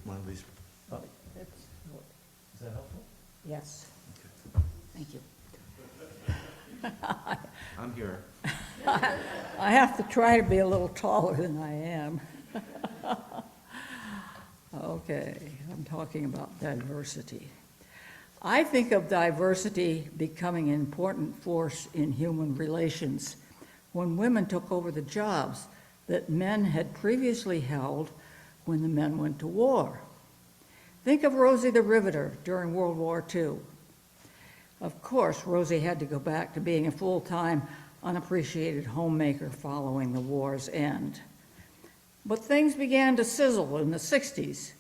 one of these? Oh, It's, is that helpful? yes, Okay. thank you. I'm here. I have to try to be a little taller than I am. Okay, I'm talking about diversity. I think of diversity becoming an important force in human relations when women took over the jobs that men had previously held when the men went to war. Think of Rosie the Riveter during World War II. Of course, Rosie had to go back to being a full-time, unappreciated homemaker following the war's end. But things began to sizzle in the 60s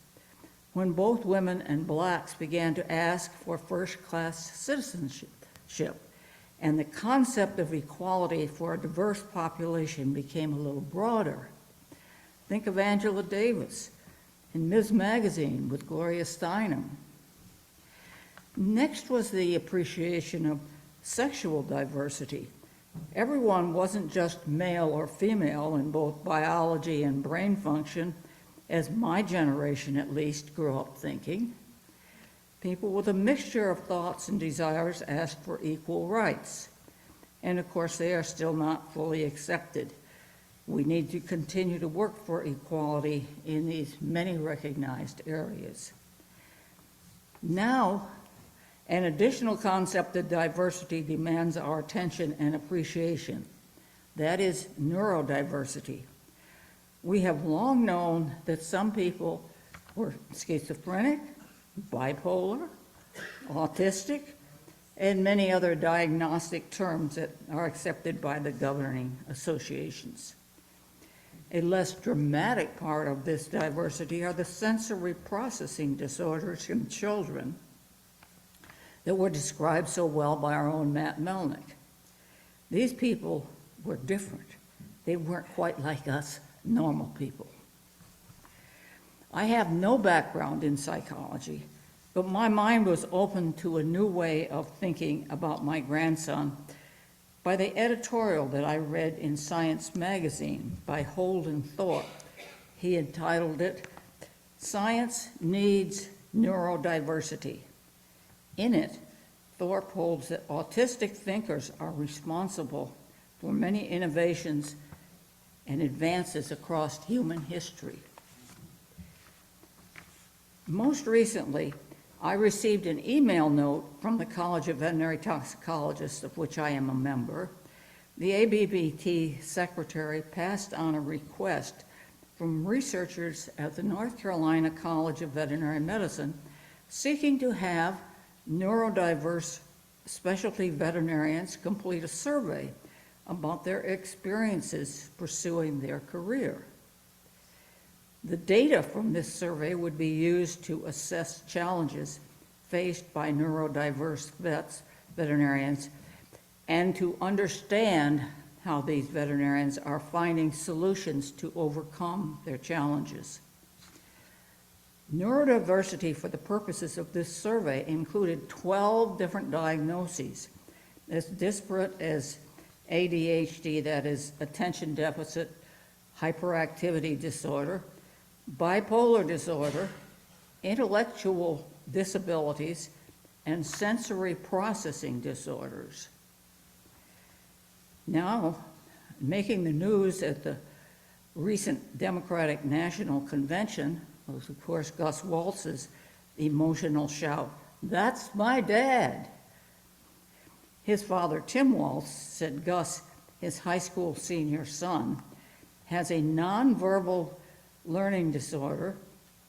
when both women and blacks began to ask for first-class citizenship, and the concept of equality for a diverse population became a little broader. Think of Angela Davis in Ms. Magazine with Gloria Steinem. Next was the appreciation of sexual diversity. Everyone wasn't just male or female in both biology and brain function, as my generation at least grew up thinking. People with a mixture of thoughts and desires asked for equal rights. And of course, they are still not fully accepted. We need to continue to work for equality in these many recognized areas. Now, an additional concept of diversity demands our attention and appreciation. That is neurodiversity. We have long known that some people were schizophrenic, bipolar, autistic, and many other diagnostic terms that are accepted by the governing associations. A less dramatic part of this diversity are the sensory processing disorders in children that were described so well by our own Matt Melnick. These people were different. They weren't quite like us normal people. I have no background in psychology, but my mind was open to a new way of thinking about my grandson by the editorial that I read in Science magazine by Holden Thorpe. He entitled it, "Science Needs Neurodiversity." In it, Thorpe holds that autistic thinkers are responsible for many innovations and advances across human history. Most recently, I received an email note from the College of Veterinary Toxicologists, of which I am a member. The ABVT secretary passed on a request from researchers at the North Carolina College of Veterinary Medicine seeking to have neurodiverse specialty veterinarians complete a survey about their experiences pursuing their career. The data from this survey would be used to assess challenges faced by neurodiverse veterinarians, and to understand how these veterinarians are finding solutions to overcome their challenges. Neurodiversity for the purposes of this survey included 12 different diagnoses, as disparate as ADHD, that is attention deficit hyperactivity disorder, bipolar disorder, intellectual disabilities, and sensory processing disorders. Now, making the news at the recent Democratic National Convention was, of course, Gus Waltz's emotional shout, "That's my dad." His father, Tim Waltz, said Gus, his high school senior son, has a nonverbal learning disorder,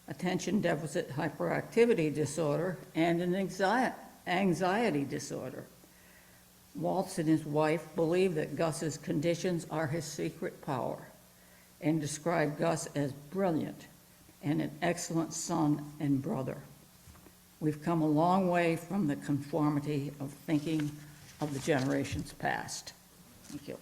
attention deficit hyperactivity disorder, and an anxiety disorder. Waltz and his wife believe that Gus's conditions are his secret power and describe Gus as brilliant and an excellent son and brother. We've come a long way from the conformity of thinking of the generations past. Thank you.